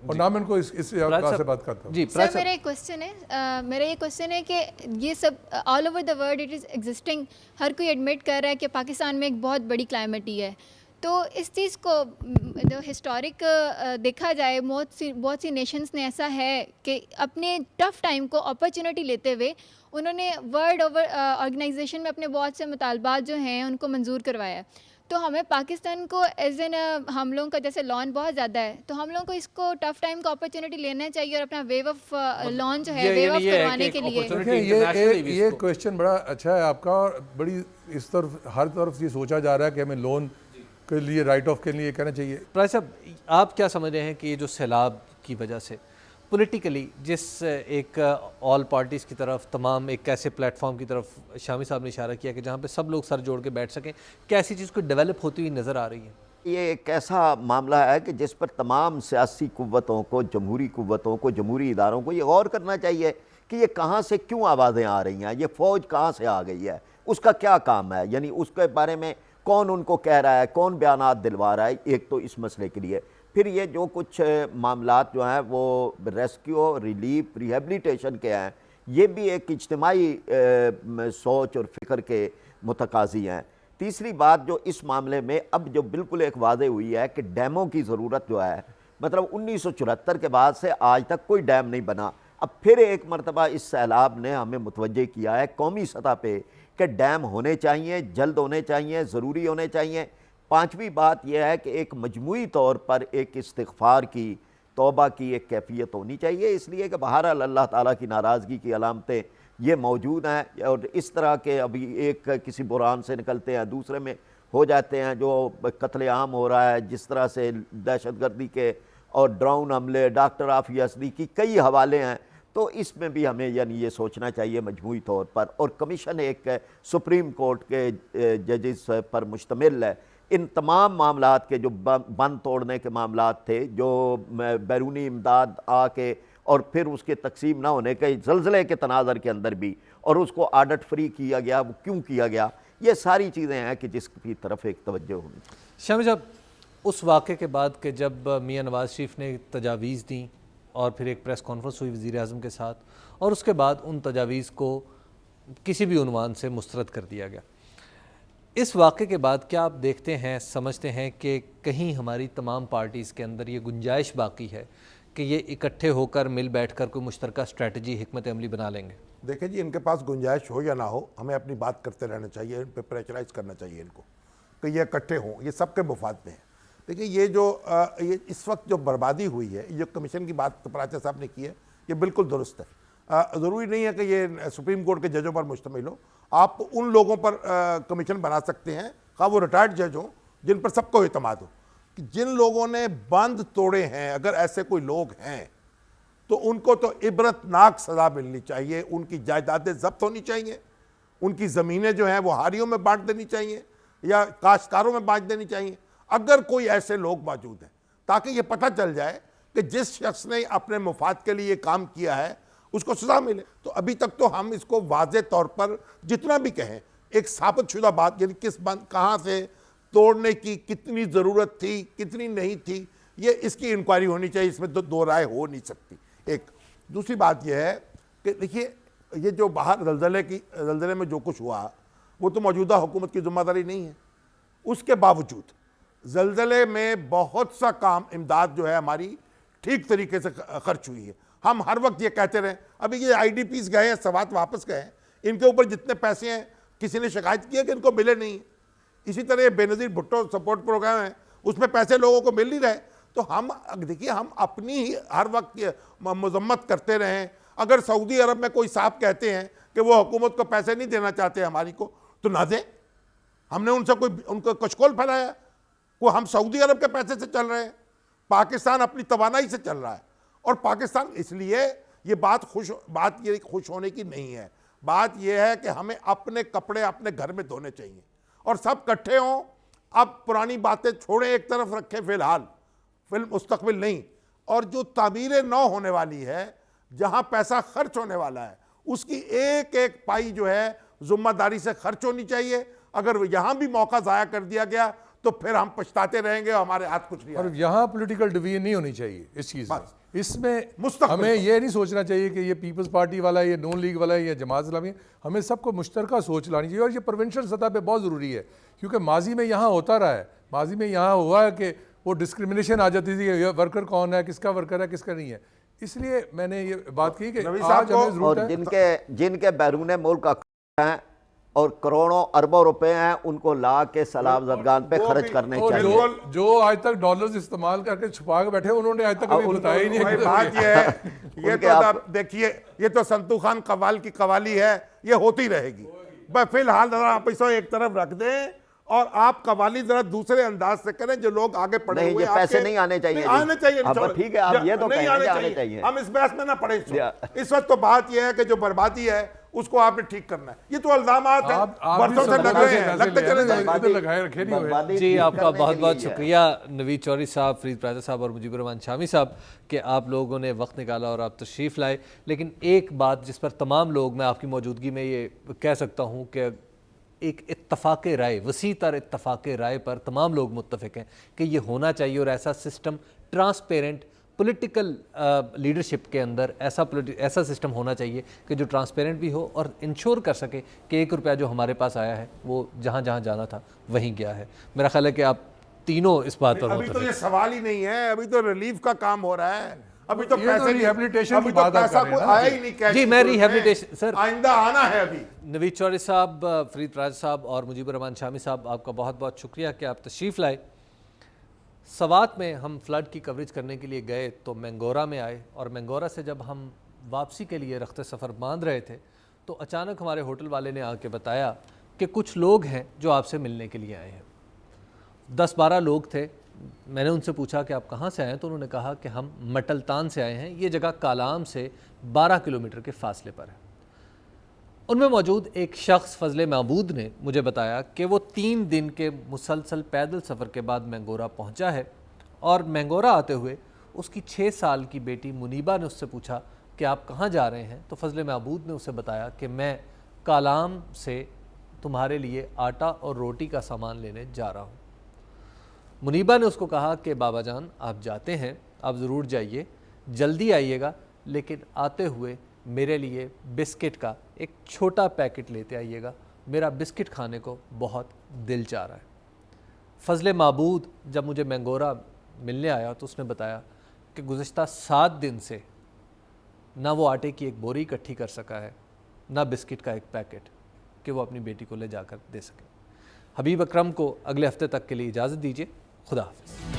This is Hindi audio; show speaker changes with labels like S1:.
S1: और ना मैं इनको इस बात से बात करता हूँ
S2: जी।
S3: सर मेरा एक क्वेश्चन है, मेरा ये क्वेश्चन है कि ये सब all over the world it is existing, हर कोई एडमिट कर रहा है कि पाकिस्तान में एक बहुत बड़ी क्लाइमेटी है। तो इस चीज़ को जो हिस्टोरिक देखा जाए, बहुत सी नेशंस ने ऐसा है कि अपने टफ टाइम को अपॉर्चुनिटी लेते हुए उन्होंने वर्ल्ड ओवर ऑर्गेनाइजेशन में अपने बहुत से मुतालबात जो हैं उनको मंजूर करवाया। तो हमें पाकिस्तान को एज एन हम लोगों का जैसे लॉन बहुत ज़्यादा है, तो हम लोगों को इसको टफ टाइम को अपॉर्चुनिटी लेना चाहिए और अपना वेव ऑफ लॉन जो है वेव ऑफ करवाने के लिए।
S1: देखिए ये क्वेश्चन बड़ा अच्छा है आपका, और बड़ी इस तरफ हर तरफ ये सोचा जा रहा है कि हमें लोन के लिए राइट ऑफ के लिए कहना चाहिए।
S2: प्राय साहब, आप क्या समझ रहे हैं कि ये जो सैलाब की वजह से पॉलिटिकली जिस एक ऑल पार्टीज़ की तरफ, तमाम एक ऐसे प्लेटफॉर्म की तरफ शामी साहब ने इशारा किया कि जहाँ पे सब लोग सर जोड़ के बैठ सकें, क्या ऐसी चीज़ को डेवलप होती हुई नज़र आ रही है?
S4: ये एक ऐसा मामला है कि जिस पर तमाम सियासी कुव्वतों को, जमहूरी कुव्वतों को, जमहूरी इदारों को ये गौर करना चाहिए कि ये कहाँ से क्यों आवाज़ें आ रही हैं, ये फ़ौज कहाँ से आ गई है, उसका क्या काम है, यानी उसके बारे में कौन उनको कह रहा है, कौन बयानात दिलवा रहा है। एक तो इस मसले के लिए, फिर ये जो कुछ मामलात जो हैं वो रेस्क्यू, रिलीफ, रिहेबिलिटेशन के हैं, ये भी एक इज्तिमाई सोच और फ़िक्र के मुतकाज़ी हैं। तीसरी बात जो इस मामले में अब जो बिल्कुल एक वादे हुई है कि डैमों की ज़रूरत जो है, मतलब 1974 के बाद से आज तक कोई डैम नहीं बना। अब फिर एक मरतबा इस सैलाब ने हमें मुतवज्जे किया है कौमी सतह पे कि डैम होने चाहिए, जल्द होने चाहिए, ज़रूरी होने चाहिए। पांचवी बात यह है कि एक मजमूई तौर पर एक इस्तिग़फ़ार की, तौबा की एक कैफियत होनी चाहिए, इसलिए कि बहरहाल अल्लाह ताला की नाराज़गी की अलामतें ये मौजूद हैं। और इस तरह के अभी एक किसी बुरान से निकलते हैं, दूसरे में हो जाते हैं, जो कत्लेआम हो रहा है, जिस तरह से दहशतगर्दी के और ड्रोन हमले, डॉक्टर आफिया सदीकी, कई हवाले हैं। तो इसमें भी हमें यानी ये सोचना चाहिए मजमूई तौर पर। और कमीशन एक सुप्रीम कोर्ट के जजेस पर मुश्तमिल है। इन तमाम मामलात के जो बंद तोड़ने के मामलात थे, जो बैरूनी इमदाद आके और फिर उसके तकसीम ना होने के ज़लज़ले के तनाज़र के अंदर भी, और उसको ऑडिट फ्री किया गया, वो क्यों किया गया, ये सारी चीज़ें हैं कि जिसकी तरफ एक तवज्जो होगी।
S2: शामी साहब, उस वाक़े के बाद कि जब मियाँ नवाज़ शरीफ ने तजावीज़ दी और फिर एक प्रेस कॉन्फ्रेंस हुई वज़ीर आज़म के साथ, और उसके बाद उन तजावीज़ को किसी भी उन्वान से मुस्तरद कर दिया गया, इस वाक़े के बाद क्या आप देखते हैं, समझते हैं कि कहीं हमारी तमाम पार्टीज़ के अंदर ये गुंजाइश बाकी है कि ये इकट्ठे होकर मिल बैठकर कोई मुश्तरका स्ट्रैटेजी, हिकमत अमली बना लेंगे?
S5: देखिए जी, इनके पास गुंजाइश हो या ना हो, हमें अपनी बात करते रहना चाहिए, इन पर प्रेशराइज करना चाहिए इनको कि ये इकट्ठे हों, ये सबके मुफाद में है। देखिए ये जो ये इस वक्त जो बर्बादी हुई है, ये कमीशन की बात प्राचा साहब ने की है, ये बिल्कुल दुरुस्त है। ज़रूरी नहीं है कि ये सुप्रीम कोर्ट के जजों पर मुश्तमिल हो। आप उन लोगों पर कमीशन बना सकते हैं, खा वो रिटायर्ड जज हों, जिन पर सबको एतमाद हो, कि जिन लोगों ने बंद तोड़े हैं, अगर ऐसे कोई लोग हैं तो उनको तो इबरतनाक सज़ा मिलनी चाहिए। उनकी जायदादें जब्त होनी चाहिए, उनकी ज़मीनें जो हैं वो हारियों में बांट देनी चाहिए या काश्तकारों में बांट देनी चाहिए, अगर कोई ऐसे लोग मौजूद हैं, ताकि ये पता चल जाए कि जिस शख्स ने अपने मुफाद के लिए काम किया है उसको सज़ा मिले। तो अभी तक तो हम इसको वाज़े तौर पर जितना भी कहें, एक साबित शुदा बात, यानी किस बंद कहाँ से तोड़ने की कितनी ज़रूरत थी, कितनी नहीं थी, ये इसकी इंक्वायरी होनी चाहिए, इसमें तो दो राय हो नहीं सकती। एक दूसरी बात यह है कि देखिए, ये जो बाहर ज़लज़ले में जो कुछ हुआ वो तो मौजूदा हुकूमत की ज़िम्मेदारी नहीं है। उसके बावजूद ज़लज़ले में बहुत सा काम, इमदाद जो है हमारी ठीक तरीके से खर्च हुई है। हम हर वक्त ये कहते रहे, अभी ये IDPs गए हैं, सवात वापस गए हैं, इनके ऊपर जितने पैसे हैं किसी ने शिकायत की है कि इनको मिले नहीं। इसी तरह ये बेनज़ीर भुट्टो सपोर्ट प्रोग्राम है, उसमें पैसे लोगों को मिल नहीं रहे। तो हम देखिए, हम अपनी ही हर वक्त मजम्मत करते रहें। अगर सऊदी अरब में कोई साहब कहते हैं कि वो हुकूमत को पैसे नहीं देना चाहते हमारी को, तो ना दें। हमने उनसे कोई उनको कशकोल फैलाया? वो हम सऊदी अरब के पैसे से चल रहे हैं, पाकिस्तान अपनी तवानाई से चल रहा है। और पाकिस्तान, इसलिए ये बात ये खुश होने की नहीं है। बात यह है कि हमें अपने कपड़े अपने घर में धोने चाहिए और सब इकट्ठे हों। अब पुरानी बातें छोड़ें, एक तरफ रखें फिलहाल, मुस्तकबिल नहीं। और जो तामीर नौ होने वाली है, जहां पैसा खर्च होने वाला है, उसकी एक एक पाई जो है जिम्मेदारी से खर्च होनी चाहिए। अगर यहां भी मौका ज़ाया कर दिया गया तो फिर हम पछताते रहेंगे और हमारे हाथ कुछ नहीं
S1: और
S5: आएगा।
S1: यहाँ पॉलिटिकल डिवीजन नहीं होनी चाहिए इस चीज़ में। इसमें
S5: मुस्तक़बिल
S1: हमें ये नहीं सोचना चाहिए कि ये पीपल्स पार्टी वाला है, ये नून लीग वाला है, या जमात इस्लामी। हमें सबको मुश्तरका सोच लानी चाहिए, और ये प्रिवेंशन सतह पे बहुत ज़रूरी है, क्योंकि माजी में यहाँ होता रहा है। माजी में यहाँ हुआ है कि वो डिस्क्रिमिनेशन आ जाती थी कि ये वर्कर कौन है, किसका वर्कर है, किसका नहीं है। इसलिए मैंने ये बात की कि
S5: नबी साहब
S1: आज हमें
S5: को-
S1: ज़रूरत
S4: और
S1: है।
S4: जिनके बैरून मुल्क हैं और करोड़ों अरबों रुपए हैं, उनको ला के सलाम जदगान पे
S5: वो
S4: खर्च
S5: भी-
S4: करने
S1: और
S4: चाहिए।
S1: जो आज तक डॉलर्स इस्तेमाल करके छुपा के बैठे, उन्होंने आज तक कभी
S4: उनको-
S1: बताया ही नहीं
S5: भाई
S1: है
S5: बात
S1: कि-
S5: ये है, ये
S4: उनके
S5: तो
S4: आप-
S5: आप देखिए, ये तो संतू खान कव्वाल की कवाली है, ये होती रहेगी। बस फिलहाल जरा आप इसे एक तरफ रख दें और आप कवाली जरा दूसरे अंदाज से करें, जो लोग आगे पढ़े
S4: नहीं,
S5: हुए
S4: ये पैसे
S5: आपके-
S4: नहीं आने चाहिए
S5: नहीं,
S4: जी।
S5: आने चाहिए
S4: हाँ,
S5: छोड़-
S4: ठीक है, आप ये तो
S5: नहीं
S4: कहेंगे
S5: आने
S4: कि आने चाहिए।
S5: हम इस बहस में ना पड़े
S4: या-
S5: इस वक्त तो बात यह है कि जो बर्बादी है उसको आपने ठीक करना है। ये तो इल्जामात है,
S1: आप भी
S5: बरसों से लग
S1: संदर्भ
S5: रहे
S1: से
S5: हैं,
S1: पैसे
S5: लगते
S1: ले
S5: चले
S1: रहे हैं,
S5: जाएंगे।
S1: इधर लगाए रखे नहीं हुए।
S4: बर्बादी
S2: जी,
S4: ठीक
S2: आपका
S4: करने के
S2: बहुत बहुत
S4: लिए है।
S2: शुक्रिया नवीद चौधरी साहब, फरीद प्राजा साहब और मुजीबुर रहमान शामी साहब कि आप लोगों ने वक्त निकाला और आप तशरीफ़ लाए। लेकिन एक बात जिस पर तमाम लोग, मैं आपकी मौजूदगी में ये कह सकता हूँ कि एक इत्तफ़ाक़ राय, वसी तर इत्तफ़ाक़ राय पर तमाम लोग मुत्तफ़िक हैं कि ये होना चाहिए, और ऐसा सिस्टम ट्रांसपेरेंट पॉलिटिकल लीडरशिप के अंदर ऐसा सिस्टम होना चाहिए कि जो ट्रांसपेरेंट भी हो और इंश्योर कर सके कि 1 रुपया जो हमारे पास आया है वो जहाँ जहाँ जाना था वहीं गया है। मेरा ख्याल है कि आप तीनों इस बात पर
S5: अभी तो ये
S2: मुत्तफ़िक।
S5: सवाल ही नहीं है, अभी तो रिलीफ का काम हो रहा है, अभी तो
S1: ये तो
S5: पैसे नहीं-
S1: rehabilitation
S5: अभी
S1: की
S5: तो
S1: बात आप
S5: पैसा
S1: कर रहे
S5: कोई
S1: हैं ना।
S5: आया ही नहीं कैश
S2: जी,
S5: की
S2: मैं
S5: सूरत में।
S2: rehabilitation- सर-
S5: आइंदा आना है अभी।
S2: नवीद चौधरी साहब, फरीद प्राज साहब और मुजीबुर रहमान शामी साहब, आपका बहुत बहुत शुक्रिया कि आप तशरीफ़ लाए। सवात में हम फ्लड की कवरेज करने के लिए गए तो मैंगोरा में आए, और मैंगोरा से जब हम वापसी के लिए रख्ते सफ़र बांध रहे थे तो अचानक हमारे होटल वाले ने आके बताया कि कुछ लोग हैं जो आपसे मिलने के लिए आए हैं। 10-12 लोग थे। मैंने उनसे पूछा कि आप कहाँ से आए हैं, तो उन्होंने कहा कि हम मटलतान से आए हैं। ये जगह कालाम से 12 किलोमीटर के फासले पर है। उनमें मौजूद एक शख्स फजले महबूद ने मुझे बताया कि वो 3 दिन के मुसलसल पैदल सफ़र के बाद मैंगोरा पहुंचा है, और मैंगोरा आते हुए उसकी 6 साल की बेटी मुनीबा ने उससे पूछा कि आप कहाँ जा रहे हैं, तो फजले महबूद ने उसे बताया कि मैं कालाम से तुम्हारे लिए आटा और रोटी का सामान लेने जा रहा हूँ। मुनीबा ने उसको कहा कि बाबा जान, आप जाते हैं, आप ज़रूर जाइए, जल्दी आइएगा, लेकिन आते हुए मेरे लिए बिस्किट का एक छोटा पैकेट लेते आइएगा, मेरा बिस्किट खाने को बहुत दिल चाह रहा है। फजले महबूद जब मुझे मैंगोरा मिलने आया तो उसने बताया कि गुज़िश्ता 7 दिन से ना वो आटे की एक बोरी इकट्ठी कर सका है, ना बिस्किट का एक पैकेट कि वो अपनी बेटी को ले जाकर दे सके। हबीब अकरम को अगले हफ्ते तक के लिए इजाज़त दीजिए। खुदा हाफ़िज़।